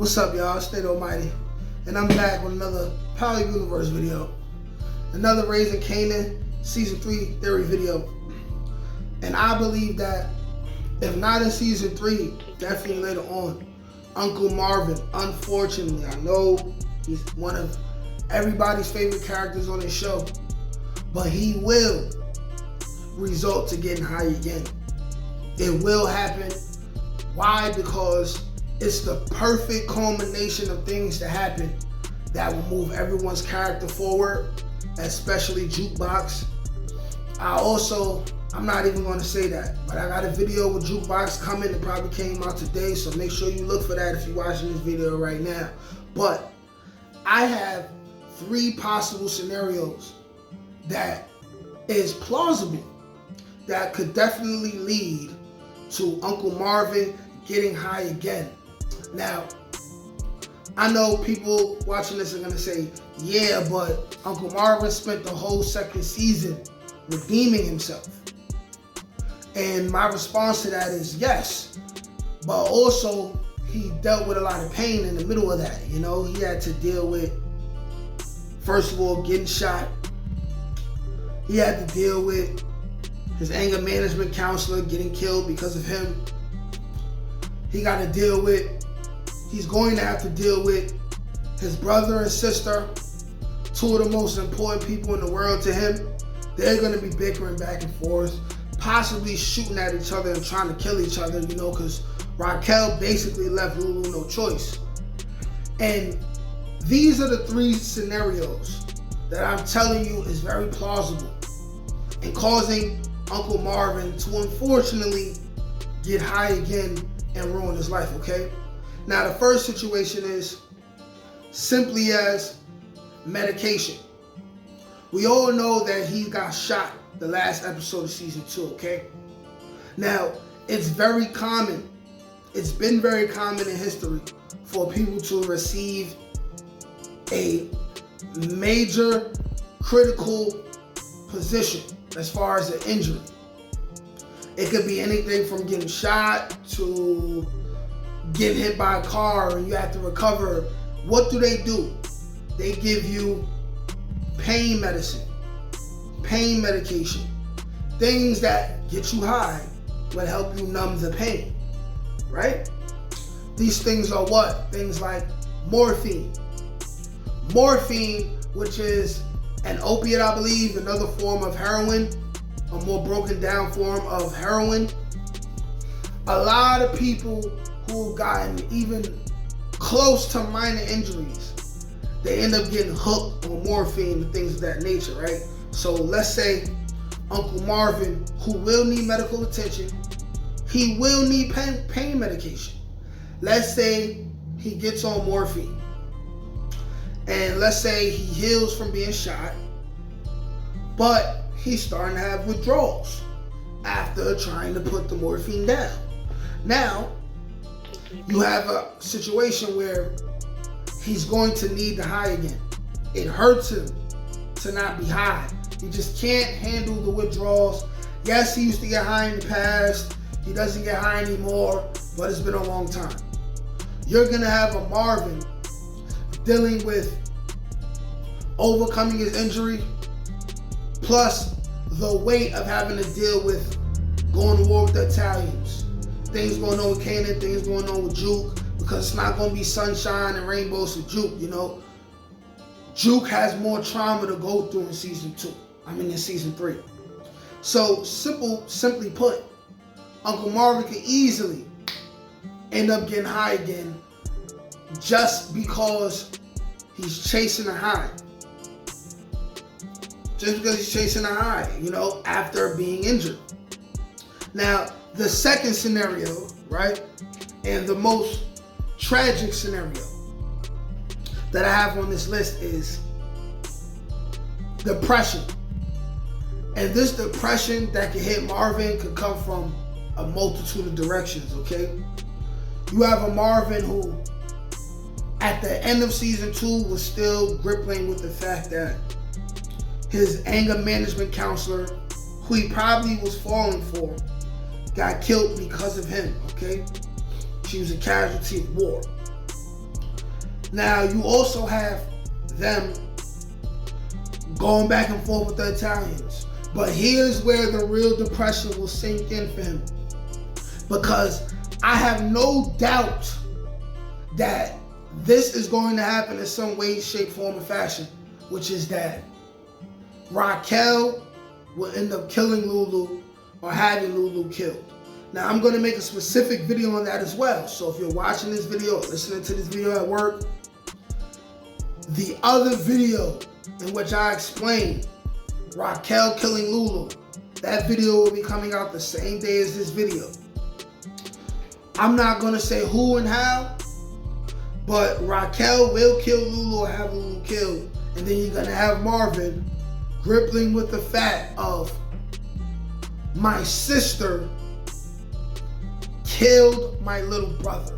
What's up, y'all? State Almighty, and I'm back with another Power Universe video, another Raising Kanan Season 3 theory video. And I believe that if not in Season 3, definitely later on, Uncle Marvin, unfortunately, I know he's one of everybody's favorite characters on this show, but he will result to getting high again. It will happen. Why? Because it's the perfect culmination of things to happen that will move everyone's character forward, especially Jukebox. I'm not even going to say that, but I got a video with Jukebox coming. It probably came out today, so make sure you look for that if you're watching this video right now. But I have 3 possible scenarios that is plausible that could definitely lead to Uncle Marvin getting high again. Now, I know people watching this are going to say, yeah, but Uncle Marvin spent the whole second season redeeming himself. And my response to that is yes, but also he dealt with a lot of pain in the middle of that. You know, he had to deal with, first of all, getting shot. He had to deal with his anger management counselor getting killed because of him. He's going to have to deal with his brother and sister, 2 of the most important people in the world to him. They're going to be bickering back and forth, possibly shooting at each other and trying to kill each other, you know, because Raquel basically left Lulu no choice. And these are the 3 scenarios that I'm telling you is very plausible and causing Uncle Marvin to unfortunately get high again and ruin his life, okay? Now, the first situation is simply as medication. We all know that he got shot the last episode of season 2, okay? Now, it's very common. It's been very common in history for people to receive a major critical position as far as an injury. It could be anything from getting shot to getting hit by a car and you have to recover. What do? They give you pain medicine, pain medication, things that get you high but help you numb the pain, right? These things are what? Things like morphine. Morphine, which is an opiate, I believe, another form of heroin, a more broken down form of heroin. A lot of people who've gotten even close to minor injuries, they end up getting hooked on morphine and things of that nature, right? So let's say Uncle Marvin, who will need medical attention, he will need pain medication. Let's say he gets on morphine, and let's say he heals from being shot, but he's starting to have withdrawals after trying to put the morphine down. Now, you have a situation where he's going to need the high again. It hurts him to not be high. He just can't handle the withdrawals. Yes, he used to get high in the past. He doesn't get high anymore, but it's been a long time. You're going to have a Marvin dealing with overcoming his injury, plus the weight of having to deal with going to war with the Italians. Things going on with Kanan, things going on with Juke, because it's not going to be sunshine and rainbows for Juke, you know. Juke has more trauma to go through in season 3. So simply put, Uncle Marvin could easily end up getting high again just because he's chasing a high. Just because he's chasing a high, you know, after being injured. Now, the second scenario, right, and the most tragic scenario that I have on this list is depression. And this depression that can hit Marvin could come from a multitude of directions, okay? You have a Marvin who, at the end of season 2, was still grappling with the fact that his anger management counselor, who he probably was falling for, got killed because of him, okay? She was a casualty of war. Now, you also have them going back and forth with the Italians. But here's where the real depression will sink in for him. Because I have no doubt that this is going to happen in some way, shape, form, or fashion. Which is that Raquel will end up killing Lulu or having Lulu killed. Now, I'm going to make a specific video on that as well. So if you're watching this video, listening to this video at work, the other video in which I explain Raquel killing Lulu, that video will be coming out the same day as this video. I'm not going to say who and how, but Raquel will kill Lulu or have Lulu killed. And then you're going to have Marvin grappling with the fact of, my sister killed my little brother.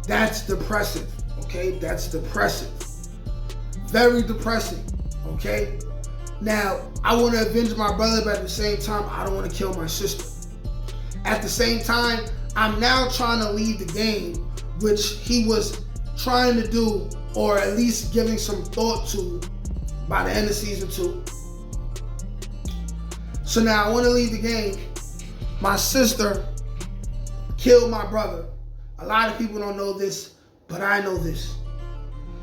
That's depressive, okay? That's depressive. Very depressing, okay? Now, I want to avenge my brother, but at the same time, I don't want to kill my sister. At the same time, I'm now trying to lead the game, which he was trying to do, or at least giving some thought to by the end of season 2. So now I want to lead the game. My sister killed my brother. A lot of people don't know this, but I know this.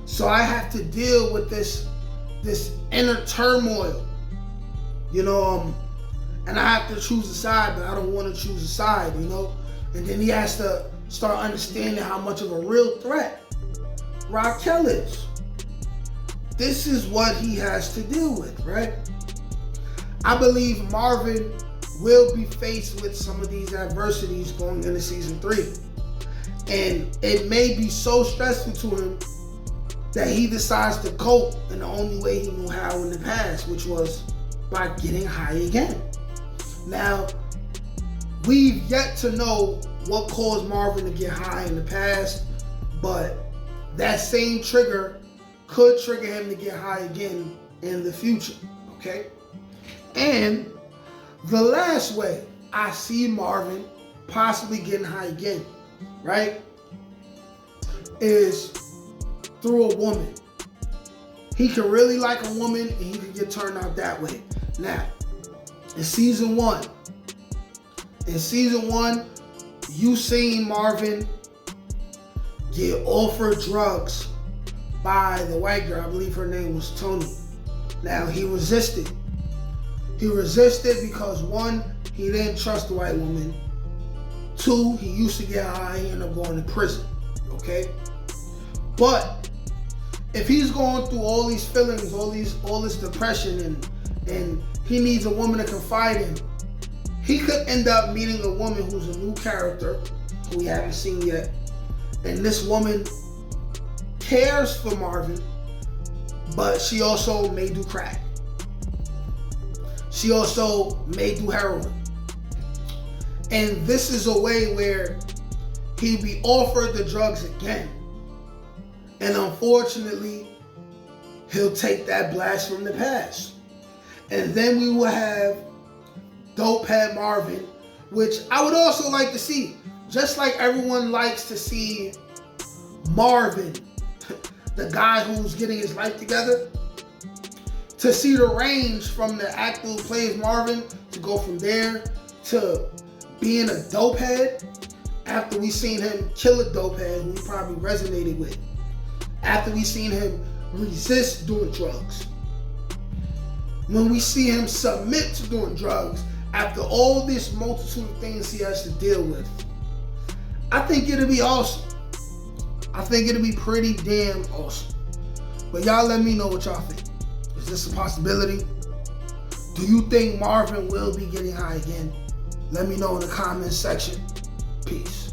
So I have to deal with this inner turmoil, you know, and I have to choose a side, but I don't want to choose a side, you know. And then he has to start understanding how much of a real threat Raquel is. This is what he has to deal with, right? I believe Marvin will be faced with some of these adversities going into season 3. And it may be so stressful to him that he decides to cope in the only way he knew how in the past, which was by getting high again. Now, we've yet to know what caused Marvin to get high in the past, but that same trigger could trigger him to get high again in the future, okay? And the last way I see Marvin possibly getting high again, right, is through a woman. He can really like a woman and he can get turned out that way. Now, in season 1, you seen Marvin get offered drugs by the white girl. I believe her name was Tony. Now, he resisted. He resisted because 1, he didn't trust the white woman. 2, he used to get high, he ended up going to prison, okay? But if he's going through all these feelings, all this depression, and he needs a woman to confide in, he could end up meeting a woman who's a new character, who we haven't seen yet. And this woman cares for Marvin, but she also may do crack. She also may do heroin. And this is a way where he'd be offered the drugs again. And unfortunately, he'll take that blast from the past. And then we will have Dopehead Marvin, which I would also like to see. Just like everyone likes to see Marvin, the guy who's getting his life together, to see the range from the actor who plays Marvin to go from there to being a dopehead after we seen him kill a dopehead who he probably resonated with, after we seen him resist doing drugs, when we see him submit to doing drugs after all this multitude of things he has to deal with. I think it'll be awesome. I think it'll be pretty damn awesome. But y'all let me know what y'all think. Is this a possibility? Do you think Marvin will be getting high again? Let me know in the comments section. Peace.